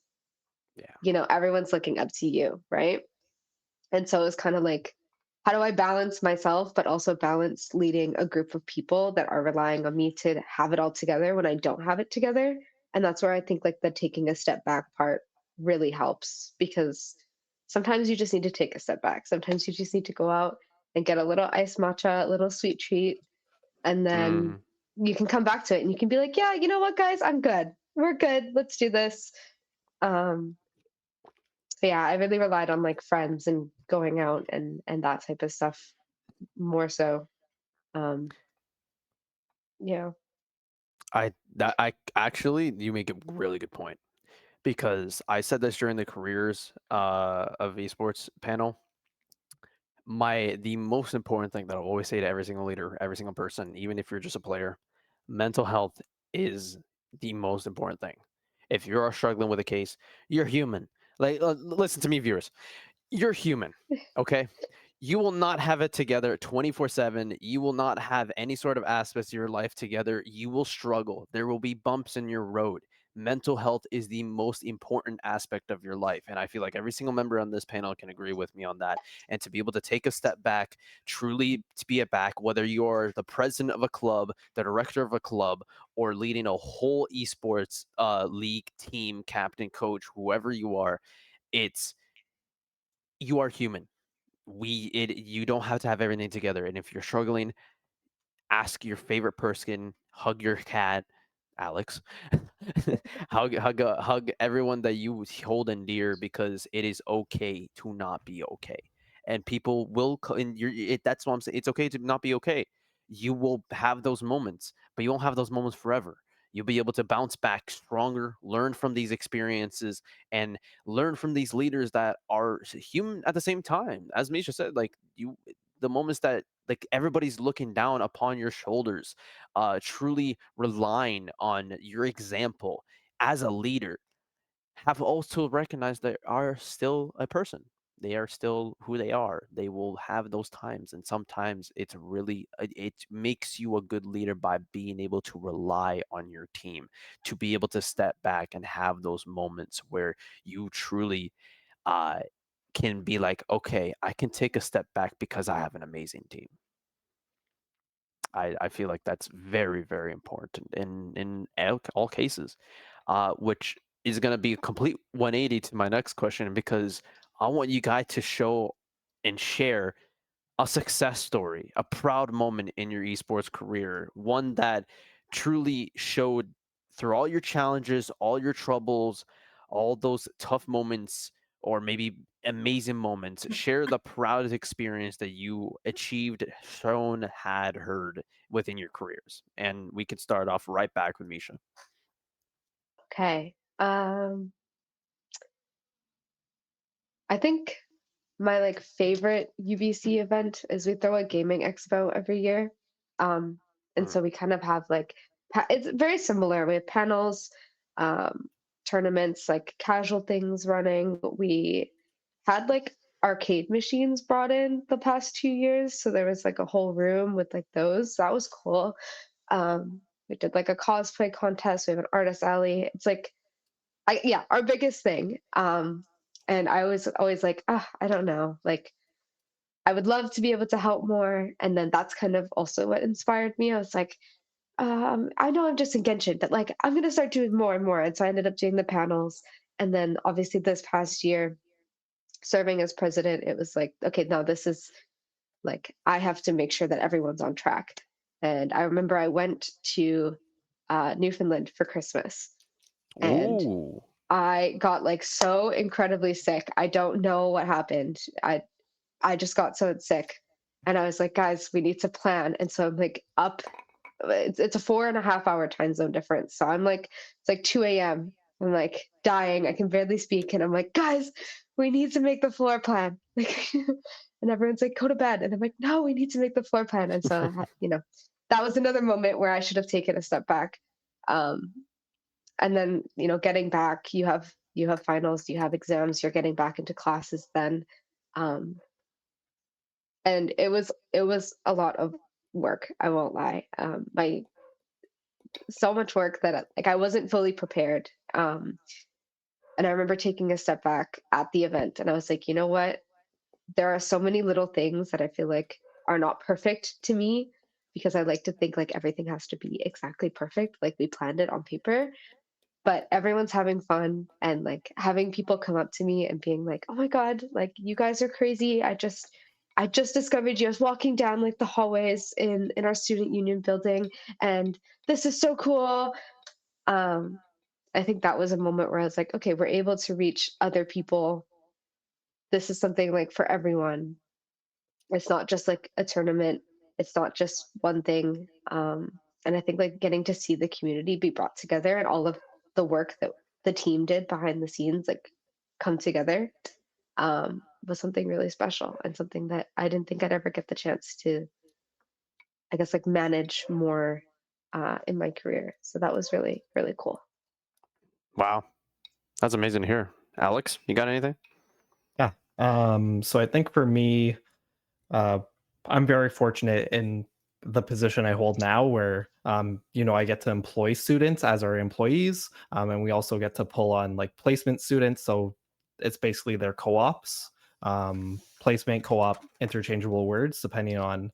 Yeah. everyone's looking up to you, right? And so it's kind of like, how do I balance myself, but also balance leading a group of people that are relying on me to have it all together when I don't have it together? And that's where I think like the taking a step back part really helps because sometimes you just need to take a step back. Sometimes you just need to go out and get a little iced matcha, a little sweet treat, and then Mhm. you can come back to it and you can be like, yeah, you know what, guys, I'm good. We're good. Let's do this. Um, yeah, I really relied on like friends and going out and that type of stuff more so. Um, yeah. I actually you make a really good point because I said this during the careers of esports panel. The most important thing that I always say to every single leader, every single person, even if you're just a player, mental health is the most important thing. If you are struggling with a case, you're human. Like, listen to me, viewers. You're human, okay? You will not have it together 24/7. You will not have any sort of aspects of your life together. You will struggle. There will be bumps in your road. Mental health is the most important aspect of your life. And I feel like every single member on this panel can agree with me on that. And to be able to take a step back, truly to be it back, whether you're the president of a club, the director of a club, or leading a whole esports league team, captain, coach, whoever you are, it's you are human. You don't have to have everything together. And if you're struggling, ask your favorite person, hug your cat, Alex. Hug everyone that you hold in dear because it is okay to not be okay. And people will and that's what I'm saying. It's okay to not be okay. You will have those moments, but you won't have those moments forever. You'll be able to bounce back stronger, learn from these experiences, and learn from these leaders that are human at the same time. As Misha said, like the moments that like everybody's looking down upon your shoulders, truly relying on your example as a leader, have also recognized they are still a person. They are still who they are. They will have those times, and sometimes it makes you a good leader by being able to rely on your team, to be able to step back and have those moments where you truly uh, can be like, okay, I can take a step back because I have an amazing team. I feel like that's very, very important in all cases, which is going to be a complete 180 to my next question because I want you guys to show and share a success story, a proud moment in your esports career, one that truly showed through all your challenges, all your troubles, all those tough moments, or maybe amazing moments. Share the proudest experience that you achieved, shown, had, heard within your careers. And we can start off right back with Misha. Okay. I think my like favorite UBC event is we throw a gaming expo every year. Um, and Mm, so we kind of have like it's very similar. We have panels, um, tournaments, like casual things running. We had like arcade machines brought in the past 2 years, so there was like a whole room with like those. That was cool. We did like a cosplay contest. We have an artist alley. It's like yeah, our biggest thing. And I was always like, I don't know, like I would love to be able to help more. And then that's kind of also what inspired me. I was like, I know I'm just in Genshin, but like I'm gonna start doing more and more. And so I ended up doing the panels. And then obviously this past year, serving as president, it was like, okay, now this is like, I have to make sure that everyone's on track. And I remember I went to Newfoundland for Christmas, and Ooh. I got like so incredibly sick. I don't know what happened. I just got so sick, and I was like, guys, we need to plan. And so I'm like up. It's a 4.5 hour time zone difference. So I'm like, it's like 2 a.m. I'm like dying. I can barely speak, and I'm like, guys, we need to make the floor plan. Like, and everyone's like, go to bed, and I'm like, no, we need to make the floor plan. And so that was another moment where I should have taken a step back. Um, and then getting back, you have finals, you have exams, you're getting back into classes then. um and it was a lot of work, I won't lie. My So much work that like I wasn't fully prepared. And I remember taking a step back at the event, and I was like, you know what, there are so many little things that I feel like are not perfect to me, because I like to think like everything has to be exactly perfect, like we planned it on paper. But everyone's having fun, and like having people come up to me and being like, "Oh my god, like you guys are crazy. I just discovered you. I was walking down like the hallways in our student union building, and this is so cool." Um I think that was a moment where I was like, "Okay, we're able to reach other people. This is something like for everyone. It's not just like a tournament. It's not just one thing." And I think like getting to see the community be brought together, and all of the work that the team did behind the scenes like come together, was something really special, and something that I didn't think I'd ever get the chance to, I guess, like manage more in my career. So that was really, really cool. Wow. That's amazing to hear. Alex, you got anything? Yeah. So I think for me, uh, I'm very fortunate in the position I hold now, where I get to employ students as our employees, and we also get to pull on like placement students. So it's basically their co-ops. Placement, co-op, interchangeable words depending on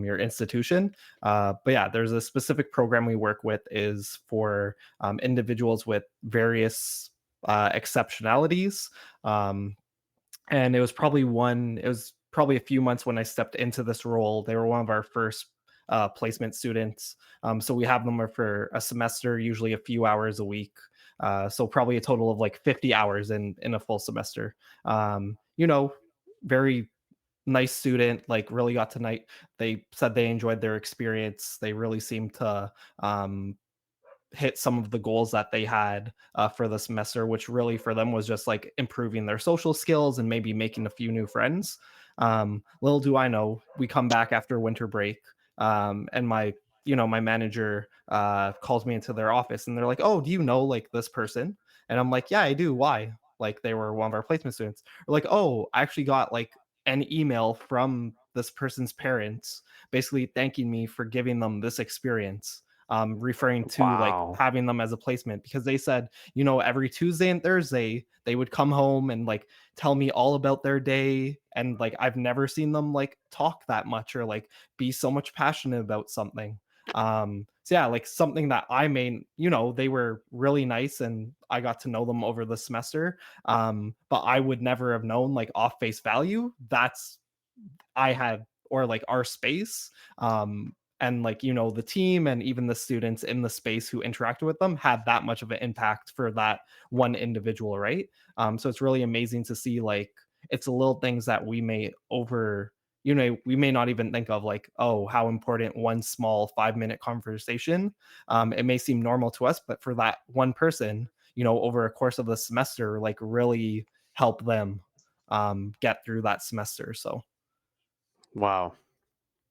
your institution. But yeah, there's a specific program we work with is for individuals with various exceptionalities. Um, and it was probably a few months when I stepped into this role. They were one of our first placement students. So we have them for a semester, usually a few hours a week. So probably a total of like 50 hours in a full semester. Very nice student, like really got to night. They said they enjoyed their experience. They really seemed to hit some of the goals that they had for the semester, which really for them was just like improving their social skills and maybe making a few new friends. Little do I know, we come back after winter break, and my manager calls me into their office, and they're like, "Oh, do you know like this person?" And I'm like, "Yeah, I do. Why?" Like they were one of our placement students. Or like, "Oh, I actually got like an email from this person's parents basically thanking me for giving them this experience," referring to like Wow. having them as a placement, because they said, every Tuesday and Thursday they would come home and like tell me all about their day. And like I've never seen them like talk that much or like be so much passionate about something. So yeah, like something that I made, they were really nice and I got to know them over the semester. But I would never have known like off face value. That's I had, or like our space, and like the team and even the students in the space who interacted with them had that much of an impact for that one individual, right? So it's really amazing to see like it's the little things that we may not even think of, like, oh, how important one small 5-minute conversation, it may seem normal to us, but for that one person, over a course of the semester, like really help them get through that semester. So Wow.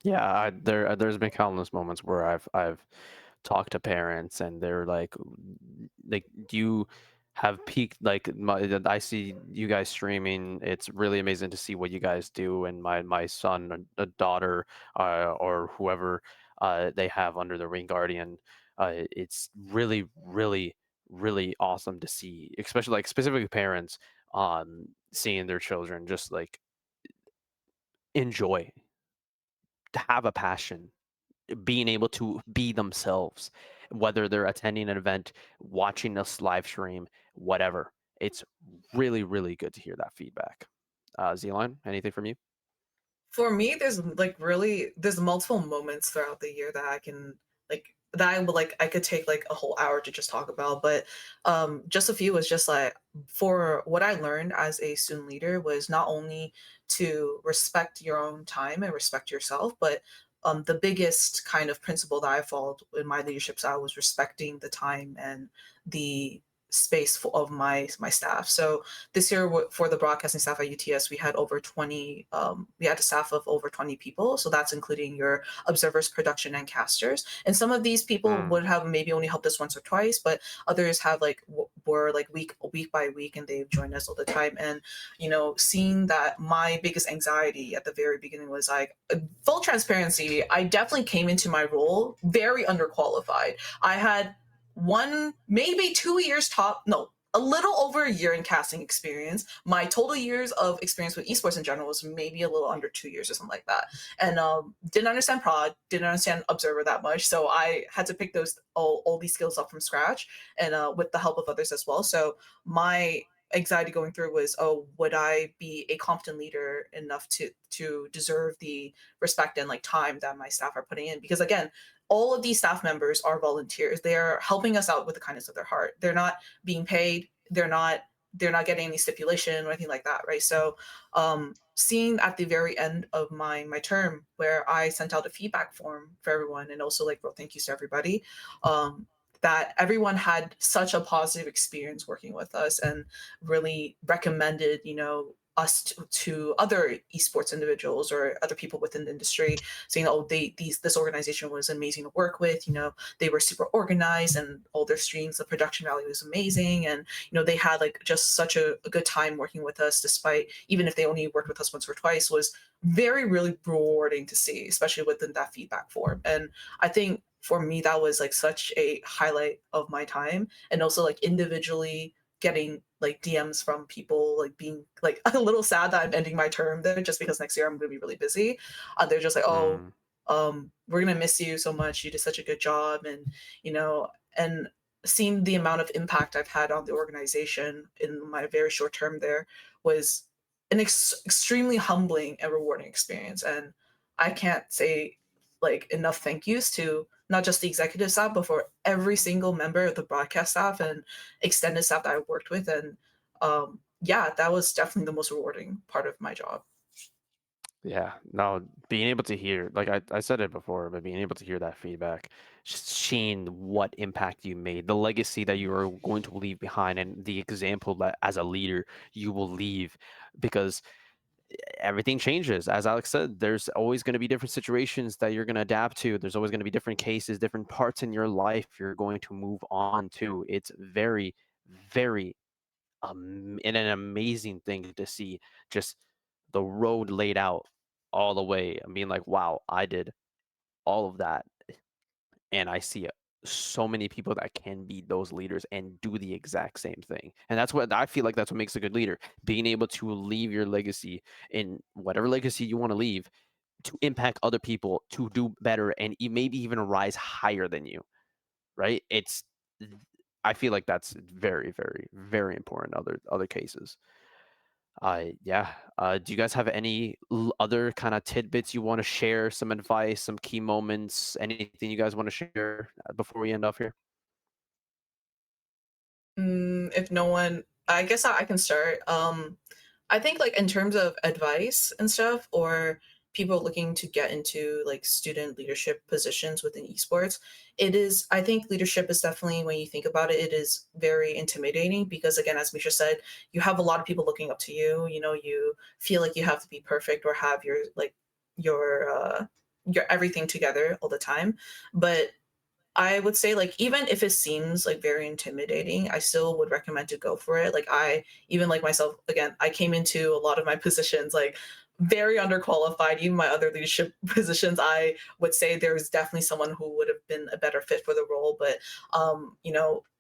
Yeah, there's been countless moments where I've talked to parents and they're like, do you have peak like I see you guys streaming. It's really amazing to see what you guys do, and my son, a daughter, or whoever they have under the ring guardian. It's really, really, really awesome to see, especially like specifically parents seeing their children just like enjoy, to have a passion, being able to be themselves, whether they're attending an event, watching us live stream, whatever. it's really, really good to hear that feedback. Zlion, anything from you? For me, there's multiple moments throughout the year that I can that I would I could take like a whole hour to just talk about, but just a few was just like for what I learned as a student leader was not only to respect your own time and respect yourself, but the biggest kind of principle that I followed in my leadership style was respecting the time and the space of my staff. So this year for the broadcasting staff at UTS, we had over 20, we had a staff of over 20 people. So that's including your observers, production, and casters. And some of these people Mm, would have maybe only helped us once or twice, but others have were like week by week, and they've joined us all the time. And seeing that, my biggest anxiety at the very beginning was like, full transparency, I definitely came into my role very underqualified. I had 1 maybe 2 years top, no, a little over a year in casting experience. My total years of experience with esports in general was maybe a little under 2 years or something like that. And didn't understand prod, didn't understand observer that much, so I had to pick those all these skills up from scratch, and with the help of others as well. So my anxiety going through was, oh, would I be a competent leader enough to deserve the respect and like time that my staff are putting in? Because again, all of these staff members are volunteers. They're helping us out with the kindness of their heart. They're not being paid. They're not getting any stipulation or anything like that, right? So seeing at the very end of my term where I sent out a feedback form for everyone and also like wrote thank yous to everybody, that everyone had such a positive experience working with us and really recommended, us to other esports individuals or other people within the industry, saying, "Oh, this organization was amazing to work with. They were super organized, and all their streams, the production value was amazing, and they had like just such a good time working with us, despite even if they only worked with us once or twice." Was very really rewarding to see, especially within that feedback form. And I think for me that was like such a highlight of my time, and also like individually getting like DMs from people like being like a little sad that I'm ending my term there just because next year I'm going to be really busy. They're just like, "Oh, mm, we're going to miss you so much. You did such a good job." And you know, and seeing the amount of impact I've had on the organization in my very short term there was an extremely humbling and rewarding experience. And I can't say like enough thank yous to not just the executive staff, but for every single member of the broadcast staff and extended staff that I worked with. And yeah, that was definitely the most rewarding part of my job. yeah, no, being able to hear, like I said it before, but being able to hear that feedback, just seeing what impact you made, the legacy that you are going to leave behind, and the example that as a leader you will leave, because everything changes. As Alex said, there's always going to be different situations that you're going to adapt to. There's always going to be different cases, different parts in your life you're going to move on to. It's very, very and an amazing thing to see just the road laid out all the way. I mean, like, wow, I did all of that, and I see so many people that can be those leaders and do the exact same thing. And that's what I feel like, that's what makes a good leader, being able to leave your legacy in whatever legacy you want to leave, to impact other people to do better and maybe even rise higher than you, right? I feel like that's very, very, very important in other cases. Yeah. Do you guys have any other kind of tidbits you want to share? Some advice, some key moments, anything you guys want to share before we end off here? If no one, I guess I can start. I think like in terms of advice and stuff, or people looking to get into like student leadership positions within esports, I think leadership is definitely, when you think about it, it is very intimidating because again, as Misha said, you have a lot of people looking up to you. You feel like you have to be perfect or have your everything together all the time. But I would say like even if it seems like very intimidating, I still would recommend to go for it. Like I even like myself again, I came into a lot of my positions like very underqualified. Even my other leadership positions, I would say there's definitely someone who would have been a better fit for the role. But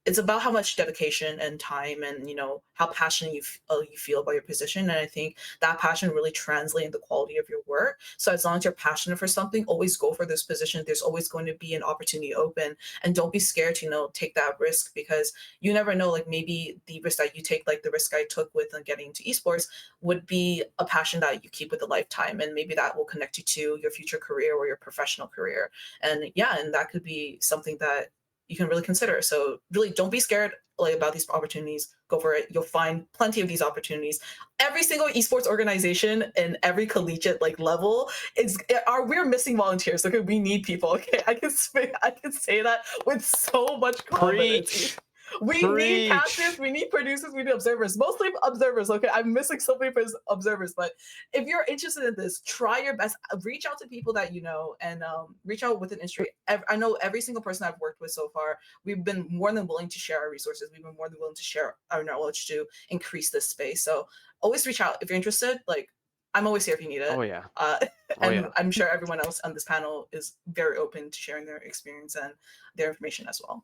it's about how much dedication and time and how passionate you feel about your position. And I think that passion really translates in the quality of your work. So as long as you're passionate for something, always go for this position. There's always going to be an opportunity open, and don't be scared to take that risk, because you never know, like maybe the risk that you take, like the risk I took with getting into esports, would be a passion that you keep with a lifetime, and maybe that will connect you to your future career or your professional career. And yeah, and that could be something that you can really consider. So really don't be scared like about these opportunities. Go for it. You'll find plenty of these opportunities. Every single esports organization and every collegiate like level we're missing volunteers. Okay, we need people. Okay, I can say that with so much confidence. Preach. We need casters, we need producers, we need observers. Mostly observers. Okay, I'm missing so many observers, but if you're interested in this, try your best. Reach out to people that you know, and reach out with an industry. I know every single person I've worked with so far, we've been more than willing to share our resources. We've been more than willing to share our knowledge to increase this space. So always reach out if you're interested. Like, I'm always here if you need it. Oh yeah. And I'm sure everyone else on this panel is very open to sharing their experience and their information as well.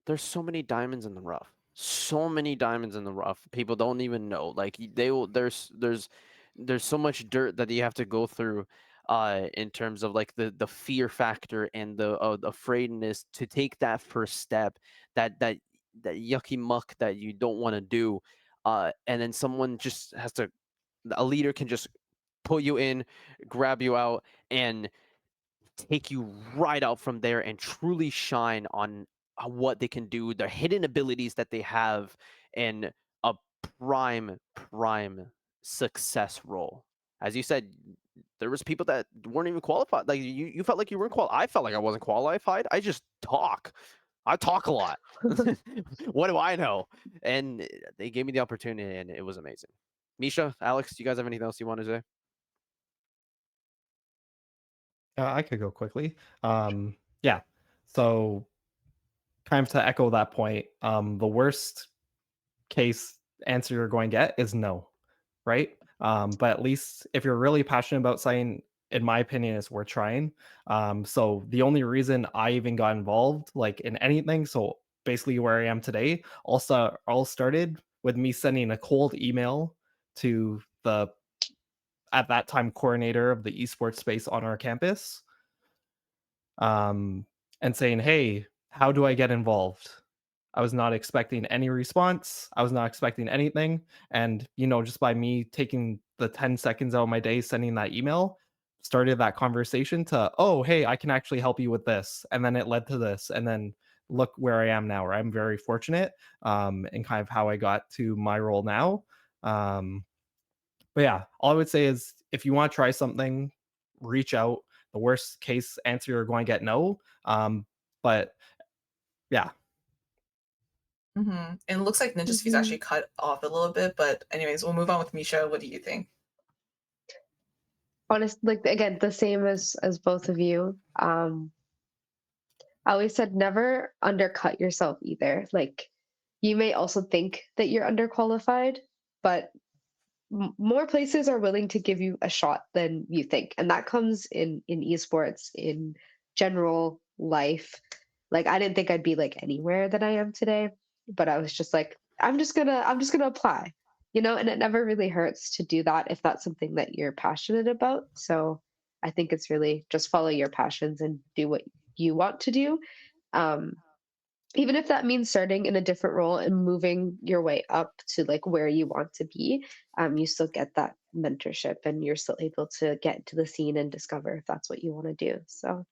There's so many diamonds in the rough. So many diamonds in the rough. People don't even know. Like there's so much dirt that you have to go through in terms of like the fear factor and the afraidness to take that first step, that yucky muck that you don't want to do. And then someone just has to, a leader can just pull you in, grab you out, and take you right out from there and truly shine on what they can do, their hidden abilities that they have, in a prime success role. As you said, there was people that weren't even qualified. Like you felt like you weren't qualified. I felt like I wasn't qualified. I just talk. I talk a lot. What do I know? And they gave me the opportunity, and it was amazing. Misha, Alex, do you guys have anything else you want to say? I could go quickly. Yeah. So kind of to echo that point, the worst case answer you're going to get is no, right? But at least if you're really passionate about something, in my opinion, it's worth trying. So the only reason I even got involved, like in anything, so basically where I am today, also all started with me sending a cold email to the at that time coordinator of the esports space on our campus, and saying, "Hey, how do I get involved?" I was not expecting any response. I was not expecting anything. And, just by me taking the 10 seconds out of my day sending that email, started that conversation to, oh, hey, I can actually help you with this. And then it led to this. And then look where I am now, where I'm very fortunate, and kind of how I got to my role now. But yeah, all I would say is if you want to try something, reach out. The worst case answer you're going to get no. But yeah. And it looks like Ninjx fees actually cut off a little bit, but anyways, we'll move on with Misha. What do you think? Honestly, like again, the same as both of you. I always said never undercut yourself either. Like you may also think that you're underqualified, but more places are willing to give you a shot than you think, and that comes in esports, in general life. Like I didn't think I'd be like anywhere that I am today, but I was just like, I'm just gonna apply, and it never really hurts to do that if that's something that you're passionate about. So I think it's really just follow your passions and do what you want to do. um, Even if that means starting in a different role and moving your way up to like where you want to be, you still get that mentorship and you're still able to get into the scene and discover if that's what you want to do. So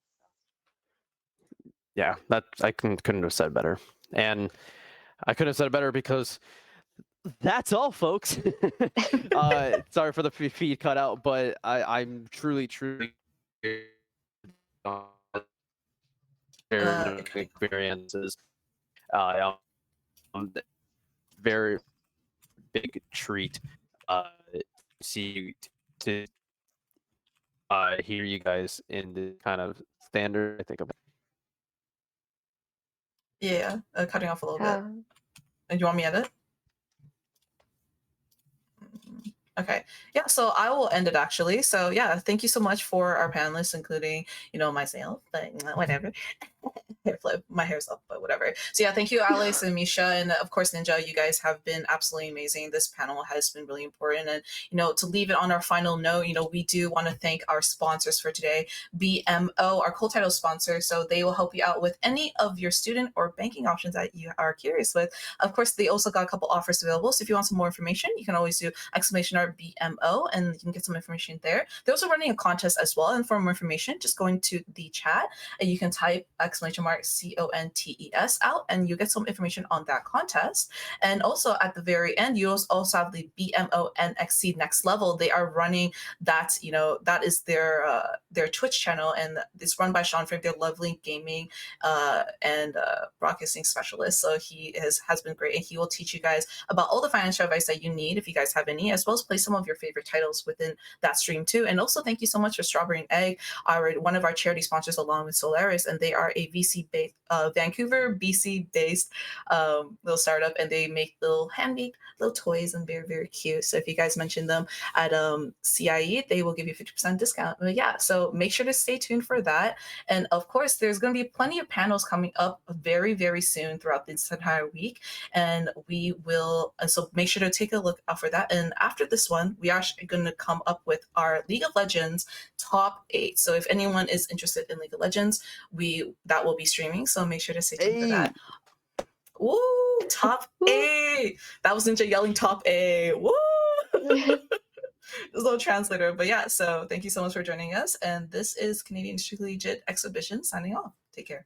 Yeah, that I couldn't have said better. And I couldn't have said it better because that's all, folks. Sorry for the feed cut out, but I'm truly experiences. Very big treat see you to hear you guys in the kind of standard. I think of Yeah, cutting off a little bit. And you want me to edit? Okay. Yeah, so I will end it actually. So yeah, thank you so much for our panelists, including, myself, but whatever. hair flip. My hair's up, but whatever. So yeah, thank you, Alex and Misha, and of course Ninja. You guys have been absolutely amazing. This panel has been really important, and to leave it on our final note, we do want to thank our sponsors for today, BMO, our co-title sponsor. So they will help you out with any of your student or banking options that you are curious with. Of course, they also got a couple offers available. So if you want some more information, you can always do !BMO, and you can get some information there. They're also running a contest as well, and for more information, just go into the chat and you can type !CONTES out, and you get some information on that contest. And also at the very end, you also have the BMO NXC Next Level. They are running that, that is their Twitch channel, and it's run by Sean Frank. They're lovely gaming and broadcasting specialist. So he has been great, and he will teach you guys about all the financial advice that you need if you guys have any, as well as play some of your favorite titles within that stream too. And also thank you so much for Strawberry and Egg, one of our charity sponsors, along with Solaris, and they are a VC-based, Vancouver, BC-based little startup, and they make little handmade little toys, and they're very cute. So if you guys mention them at CIE, they will give you 50% discount. But yeah, so make sure to stay tuned for that. And of course, there's going to be plenty of panels coming up very, very soon throughout this entire week, and we will. So make sure to take a look out for that. And after this one, we are going to come up with our League of Legends top 8. So if anyone is interested in League of Legends, that will be streaming. So make sure to stay tuned for that. Woo! Top 8. That was Ninja yelling top 8. Woo! There's a little translator, but yeah. So thank you so much for joining us. And this is Canadian Intercollegiate Exhibition signing off. Take care.